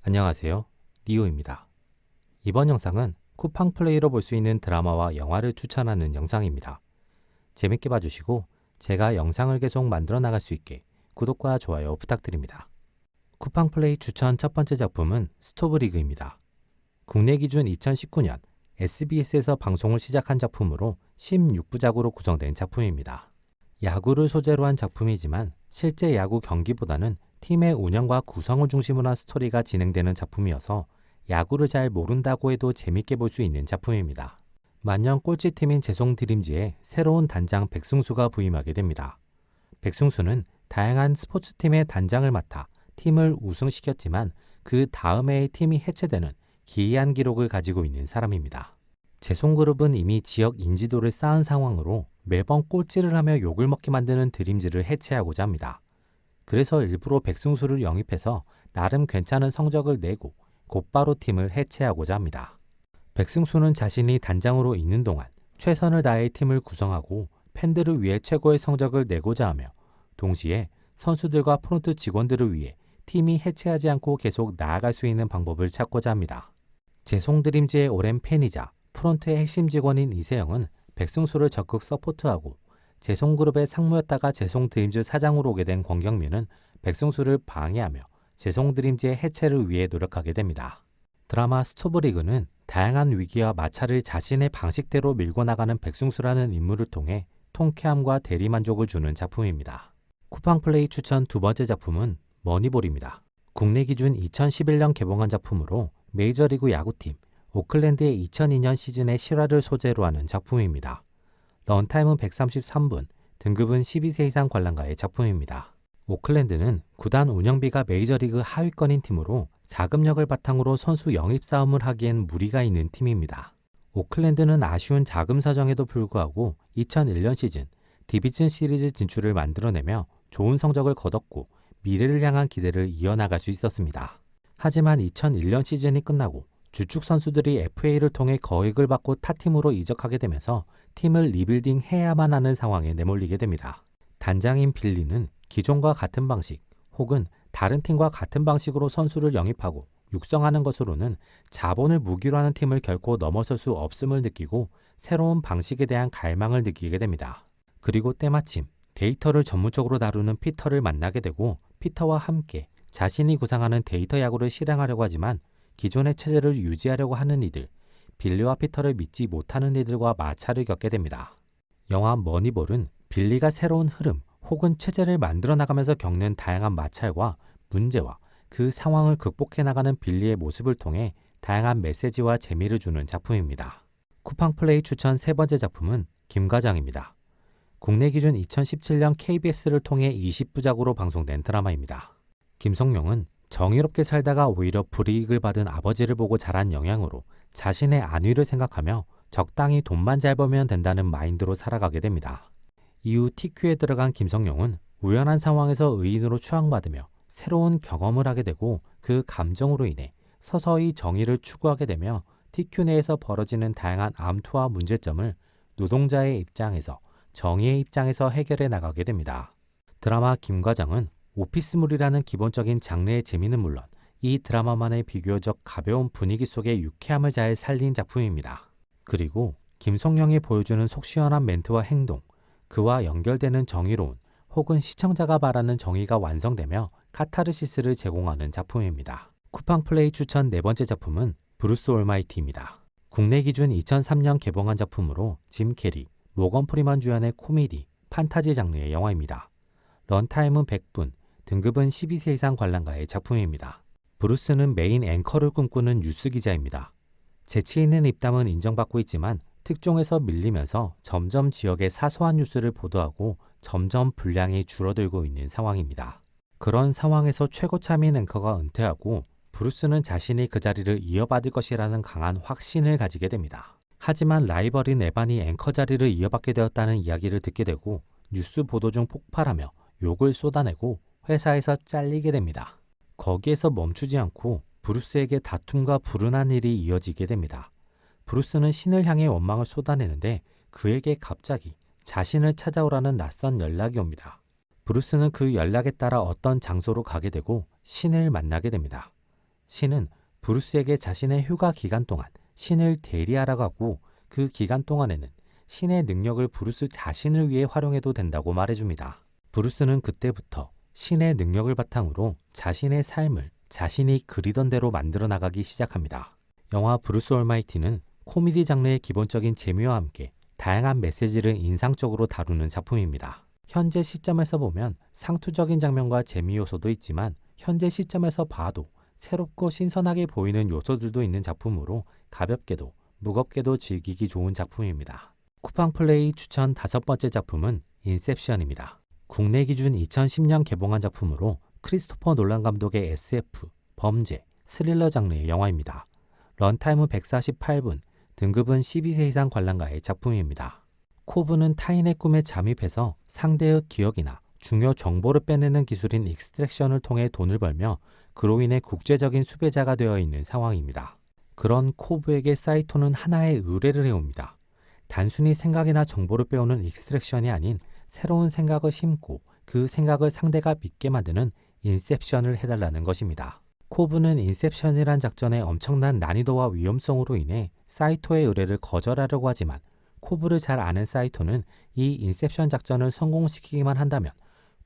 안녕하세요. 리오입니다. 이번 영상은 쿠팡 플레이로 볼 수 있는 드라마와 영화를 추천하는 영상입니다. 재밌게 봐주시고 제가 영상을 계속 만들어 나갈 수 있게 구독과 좋아요 부탁드립니다. 쿠팡 플레이 추천 첫 번째 작품은 스토브리그입니다. 국내 기준 2019년 SBS에서 방송을 시작한 작품으로 16부작으로 구성된 작품입니다. 야구를 소재로 한 작품이지만 실제 야구 경기보다는 팀의 운영과 구성을 중심으로 한 스토리가 진행되는 작품이어서 야구를 잘 모른다고 해도 재밌게 볼 수 있는 작품입니다. 만년 꼴찌팀인 재송 드림즈에 새로운 단장 백승수가 부임하게 됩니다. 백승수는 다양한 스포츠팀의 단장을 맡아 팀을 우승시켰지만 그 다음 해에 팀이 해체되는 기이한 기록을 가지고 있는 사람입니다. 재송그룹은 이미 지역 인지도를 쌓은 상황으로 매번 꼴찌를 하며 욕을 먹게 만드는 드림즈를 해체하고자 합니다. 그래서 일부러 백승수를 영입해서 나름 괜찮은 성적을 내고 곧바로 팀을 해체하고자 합니다. 백승수는 자신이 단장으로 있는 동안 최선을 다해 팀을 구성하고 팬들을 위해 최고의 성적을 내고자 하며 동시에 선수들과 프론트 직원들을 위해 팀이 해체하지 않고 계속 나아갈 수 있는 방법을 찾고자 합니다. 재송드림즈의 오랜 팬이자 프론트의 핵심 직원인 이세영은 백승수를 적극 서포트하고 재송그룹의 상무였다가 재송드림즈 사장으로 오게 된 권경민은 백승수를 방해하며 재송드림즈의 해체를 위해 노력하게 됩니다. 드라마 스토브리그는 다양한 위기와 마찰을 자신의 방식대로 밀고 나가는 백승수라는 인물을 통해 통쾌함과 대리만족을 주는 작품입니다. 쿠팡 플레이 추천 두 번째 작품은 머니볼입니다. 국내 기준 2011년 개봉한 작품으로 메이저리그 야구팀 오클랜드의 2002년 시즌의 실화를 소재로 하는 작품입니다. 런타임은 133분, 등급은 12세 이상 관람가의 작품입니다. 오클랜드는 구단 운영비가 메이저리그 하위권인 팀으로 자금력을 바탕으로 선수 영입 싸움을 하기엔 무리가 있는 팀입니다. 오클랜드는 아쉬운 자금 사정에도 불구하고 2001년 시즌 디비전 시리즈 진출을 만들어내며 좋은 성적을 거뒀고 미래를 향한 기대를 이어나갈 수 있었습니다. 하지만 2001년 시즌이 끝나고 주축 선수들이 FA를 통해 거액을 받고 타팀으로 이적하게 되면서 팀을 리빌딩 해야만 하는 상황에 내몰리게 됩니다. 단장인 빌리는 기존과 같은 방식 혹은 다른 팀과 같은 방식으로 선수를 영입하고 육성하는 것으로는 자본을 무기로 하는 팀을 결코 넘어설 수 없음을 느끼고 새로운 방식에 대한 갈망을 느끼게 됩니다. 그리고 때마침 데이터를 전문적으로 다루는 피터를 만나게 되고 피터와 함께 자신이 구상하는 데이터 야구를 실행하려고 하지만 기존의 체제를 유지하려고 하는 이들, 빌리와 피터를 믿지 못하는 이들과 마찰을 겪게 됩니다. 영화 머니볼은 빌리가 새로운 흐름 혹은 체제를 만들어 나가면서 겪는 다양한 마찰과 문제와 그 상황을 극복해 나가는 빌리의 모습을 통해 다양한 메시지와 재미를 주는 작품입니다. 쿠팡 플레이 추천 세 번째 작품은 김과장입니다. 국내 기준 2017년 KBS를 통해 20부작으로 방송된 드라마입니다. 김성룡은 정의롭게 살다가 오히려 불이익을 받은 아버지를 보고 자란 영향으로 자신의 안위를 생각하며 적당히 돈만 잘 벌면 된다는 마인드로 살아가게 됩니다. 이후 TQ에 들어간 김성룡은 우연한 상황에서 의인으로 추앙받으며 새로운 경험을 하게 되고 그 감정으로 인해 서서히 정의를 추구하게 되며 TQ 내에서 벌어지는 다양한 암투와 문제점을 노동자의 입장에서 정의의 입장에서 해결해 나가게 됩니다. 드라마 김과장은 오피스물이라는 기본적인 장르의 재미는 물론 이 드라마만의 비교적 가벼운 분위기 속의 유쾌함을 잘 살린 작품입니다. 그리고 김성령이 보여주는 속 시원한 멘트와 행동, 그와 연결되는 정의로운 혹은 시청자가 바라는 정의가 완성되며 카타르시스를 제공하는 작품입니다. 쿠팡 플레이 추천 네 번째 작품은 브루스 올마이티입니다. 국내 기준 2003년 개봉한 작품으로 짐 캐리, 모건 프리먼 주연의 코미디, 판타지 장르의 영화입니다. 런타임은 100분, 등급은 12세 이상 관람가의 작품입니다. 브루스는 메인 앵커를 꿈꾸는 뉴스 기자입니다. 재치 있는 입담은 인정받고 있지만 특종에서 밀리면서 점점 지역의 사소한 뉴스를 보도하고 점점 분량이 줄어들고 있는 상황입니다. 그런 상황에서 최고참인 앵커가 은퇴하고 브루스는 자신이 그 자리를 이어받을 것이라는 강한 확신을 가지게 됩니다. 하지만 라이벌인 에반이 앵커 자리를 이어받게 되었다는 이야기를 듣게 되고 뉴스 보도 중 폭발하며 욕을 쏟아내고 회사에서 잘리게 됩니다. 거기에서 멈추지 않고 브루스에게 다툼과 불운한 일이 이어지게 됩니다. 브루스는 신을 향해 원망을 쏟아내는데 그에게 갑자기 자신을 찾아오라는 낯선 연락이 옵니다. 브루스는 그 연락에 따라 어떤 장소로 가게 되고 신을 만나게 됩니다. 신은 브루스에게 자신의 휴가 기간 동안 신을 대리하라고 하고 그 기간 동안에는 신의 능력을 브루스 자신을 위해 활용해도 된다고 말해줍니다. 브루스는 그때부터 신의 능력을 바탕으로 자신의 삶을 자신이 그리던 대로 만들어 나가기 시작합니다. 영화 브루스 올마이티는 코미디 장르의 기본적인 재미와 함께 다양한 메시지를 인상적으로 다루는 작품입니다. 현재 시점에서 보면 상투적인 장면과 재미 요소도 있지만 현재 시점에서 봐도 새롭고 신선하게 보이는 요소들도 있는 작품으로 가볍게도 무겁게도 즐기기 좋은 작품입니다. 쿠팡 플레이 추천 5번째 작품은 인셉션입니다. 국내 기준 2010년 개봉한 작품으로 크리스토퍼 놀란 감독의 SF, 범죄, 스릴러 장르의 영화입니다. 런타임은 148분, 등급은 12세 이상 관람가의 작품입니다. 코브는 타인의 꿈에 잠입해서 상대의 기억이나 중요 정보를 빼내는 기술인 익스트랙션을 통해 돈을 벌며 그로 인해 국제적인 수배자가 되어 있는 상황입니다. 그런 코브에게 사이토는 하나의 의뢰를 해옵니다. 단순히 생각이나 정보를 빼오는 익스트랙션이 아닌 새로운 생각을 심고 그 생각을 상대가 믿게 만드는 인셉션을 해달라는 것입니다. 코브는 인셉션이란 작전의 엄청난 난이도와 위험성으로 인해 사이토의 의뢰를 거절하려고 하지만 코브를 잘 아는 사이토는 이 인셉션 작전을 성공시키기만 한다면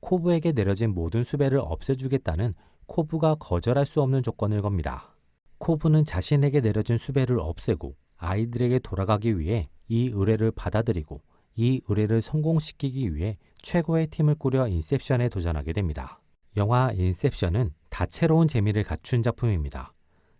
코브에게 내려진 모든 수배를 없애주겠다는 코브가 거절할 수 없는 조건을 겁니다. 코브는 자신에게 내려진 수배를 없애고 아이들에게 돌아가기 위해 이 의뢰를 받아들이고 이 의뢰를 성공시키기 위해 최고의 팀을 꾸려 인셉션에 도전하게 됩니다. 영화 인셉션은 다채로운 재미를 갖춘 작품입니다.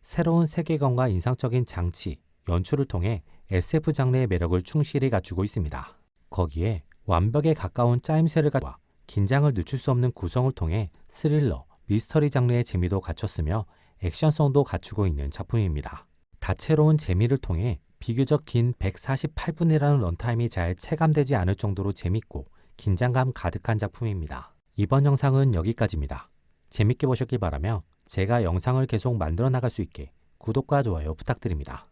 새로운 세계관과 인상적인 장치, 연출을 통해 SF 장르의 매력을 충실히 갖추고 있습니다. 거기에 완벽에 가까운 짜임새를 갖추어 긴장을 늦출 수 없는 구성을 통해 스릴러, 미스터리 장르의 재미도 갖췄으며 액션성도 갖추고 있는 작품입니다. 다채로운 재미를 통해 비교적 긴 148분이라는 런타임이 잘 체감되지 않을 정도로 재밌고 긴장감 가득한 작품입니다. 이번 영상은 여기까지입니다. 재밌게 보셨길 바라며 제가 영상을 계속 만들어 나갈 수 있게 구독과 좋아요 부탁드립니다.